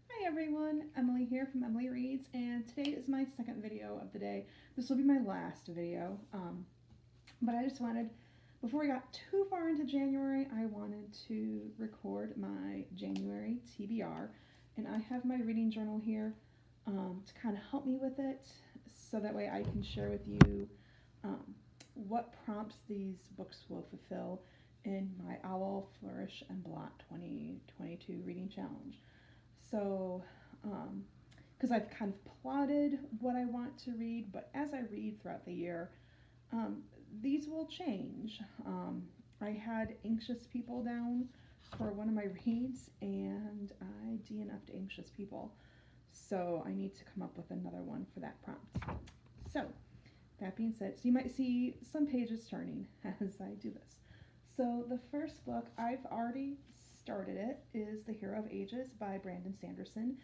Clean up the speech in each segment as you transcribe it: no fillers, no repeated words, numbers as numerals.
Hi everyone, Emily here from Emily Reads, and today is my second video of the day. This will be my last video, but I just wanted, before we got too far into January, I wanted to record my January TBR, and I have my reading journal here to kind of help me with it, so that way I can share with you um, what prompts these books will fulfill in my Owl, Flourish, and Blot 2022 reading challenge. So, because I've kind of plotted what I want to read, but as I read throughout the year, um, these will change. I had Anxious People down for one of my reads, and I DNF'd Anxious People. So I need to come up with another one for that prompt. So, that being said, so you might see some pages turning as I do this. So the first book, I've already started it, is The Hero of Ages by Brandon Sanderson.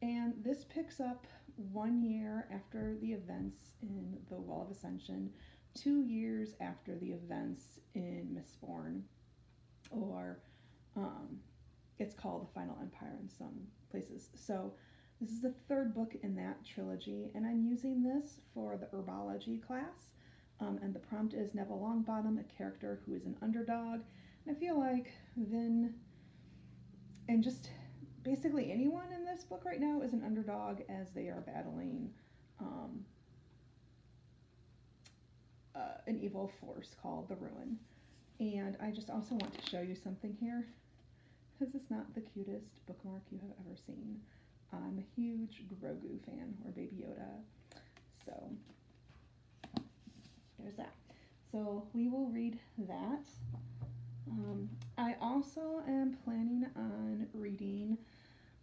And this picks up 1 year after the events in the Wall of Ascension, 2 years after the events in Mistborn, or it's called The Final Empire in some places. So this is the third book in that trilogy, and I'm using this for the herbology class. And the prompt is Neville Longbottom, a character who is an underdog. And I feel like Vin, and just basically anyone in this book right now, is an underdog as they are battling um, an evil force called the Ruin. And I just also want to show you something here, because it's not the cutest bookmark you have ever seen. I'm a huge Grogu fan, or Baby Yoda. So there's that. So we will read that. I also am planning on reading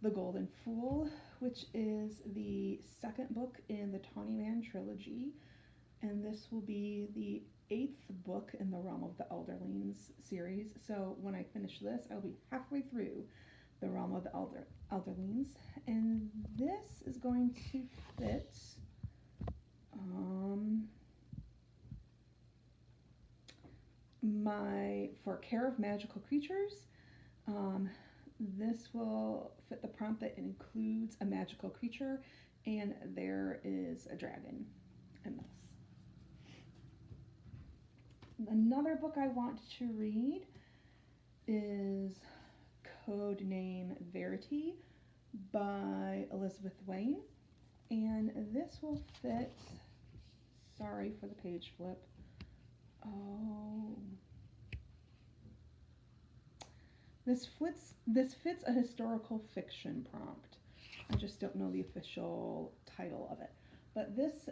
The Golden Fool, which is the second book in the Tawny Man trilogy, and this will be the 8th book in the Realm of the Elderlings series. So when I finish this, I'll be halfway through the Realm of the Elderlings, and this is going to fit for Care of Magical Creatures. This will fit the prompt that includes a magical creature, and there is a dragon in this. Another book I want to read is Codename Verity by Elizabeth Wayne, and this will fit, sorry for the page flip, this fits a historical fiction prompt. I just don't know the official title of it. But this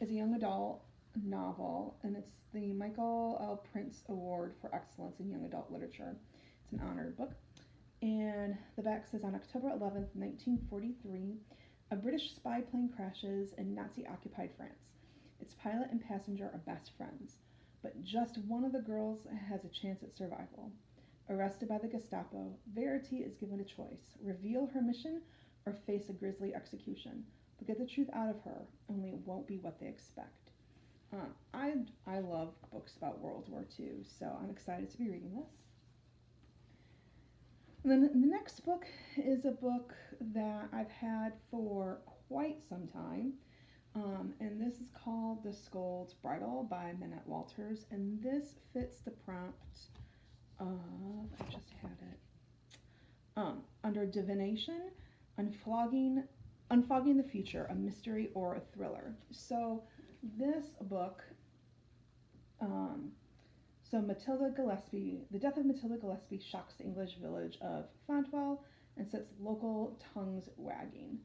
is a young adult novel, and it's the Michael L. Prince Award for Excellence in Young Adult Literature. It's an honored book. And the back says, on October 11th, 1943, a British spy plane crashes in Nazi-occupied France. Its pilot and passenger are best friends, but just one of the girls has a chance at survival. Arrested by the Gestapo, Verity is given a choice: reveal her mission or face a grisly execution. They'll get the truth out of her, only it won't be what they expect. I love books about World War II, so I'm excited to be reading this. And then the next book is a book that I've had for quite some time, and this is called The Shrews Bridal by Minette Walters, and this fits the prompt of, I just had it, under divination, unfogging the future, a mystery or a thriller. So this book, so Matilda Gillespie, the death of Matilda Gillespie shocks the English village of Fontwell and sets local tongues wagging.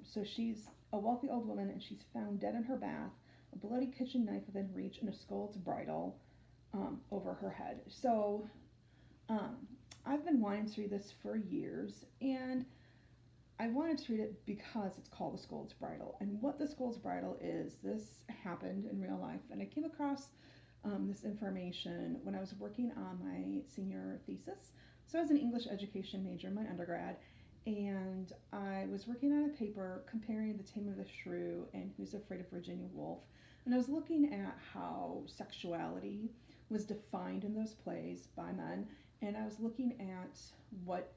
So she's a wealthy old woman, and she's found dead in her bath, a bloody kitchen knife within reach, and a Shrews Bridal over her head. So I've been wanting to read this for years, and I wanted to read it because it's called The Shrews Bridal. And what The Shrews Bridal is, this happened in real life, and I came across this information when I was working on my senior thesis. So I was an English education major in my undergrad, and I was working on a paper comparing The Taming of the Shrew and Who's Afraid of Virginia Woolf. And I was looking at how sexuality was defined in those plays by men, and I was looking at what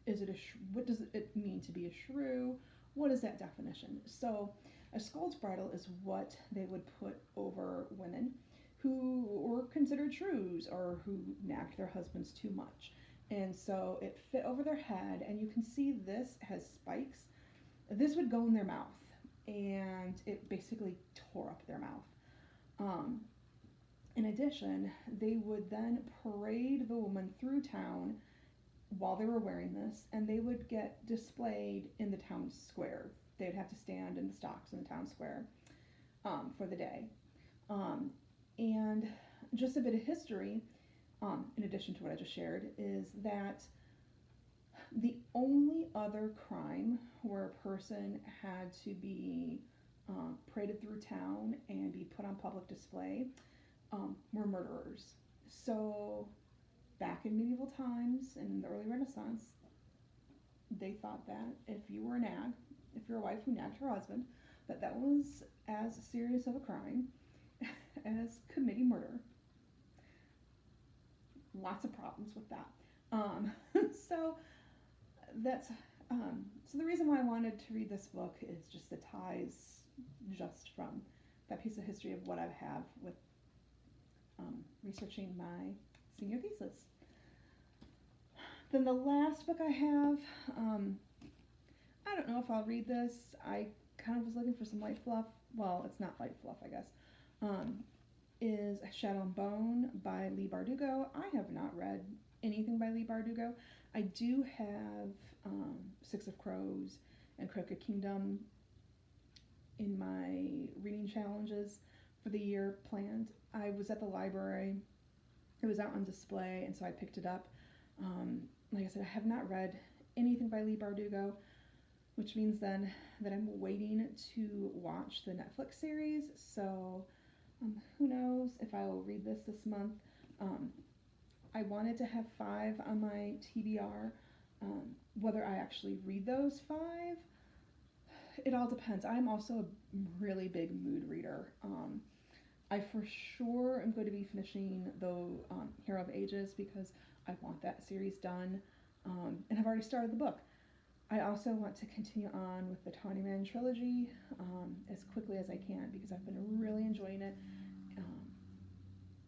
is it what does it mean to be a shrew? What is that definition? So a Shrews Bridal is what they would put over women who were considered shrews or who nagged their husbands too much. And so it fit over their head, and you can see this has spikes. This would go in their mouth, and it basically tore up their mouth. Um, in addition, they would then parade the woman through town while they were wearing this, and they would get displayed in the town square. They would have to stand in the stocks in the town square for the day. Um, and just a bit of history, in addition to what I just shared, is that the only other crime where a person had to be paraded through town and be put on public display were murderers. So back in medieval times and in the early Renaissance, they thought that if you were a nag, if you're a wife who nagged her husband, that that was as serious of a crime as committing murder. Lots of problems with that. So that's so the reason why I wanted to read this book is just the ties, just from that piece of history of what I have with researching my senior thesis. Then the last book I have, I don't know if I'll read this. I kind of was looking for some light fluff. Well, it's not light fluff, I guess. Is Shadow and Bone by Leigh Bardugo. I have not read anything by Leigh Bardugo. I do have Six of Crows and Crooked Kingdom in my reading challenges for the year planned. I was at the library. It was out on display, and so I picked it up. Like I said, I have not read anything by Leigh Bardugo, which means then that I'm waiting to watch the Netflix series. So who knows if I will read this month. I wanted to have 5 on my TBR. Whether I actually read those 5, it all depends. I'm also a really big mood reader. I for sure am going to be finishing the Hero of Ages because I want that series done, and I've already started the book. I also want to continue on with the Tawny Man trilogy as quickly as I can because I've been really enjoying it.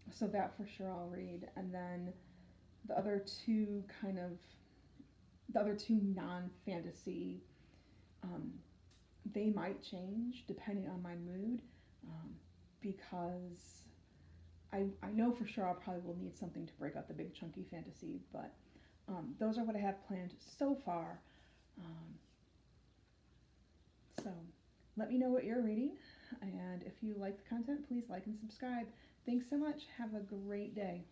So that for sure I'll read. And then the other two non-fantasy, they might change depending on my mood because I know for sure I probably will need something to break up the big chunky fantasy, but those are what I have planned so far. So let me know what you're reading, and if you like the content, please like and subscribe. Thanks so much. Have a great day.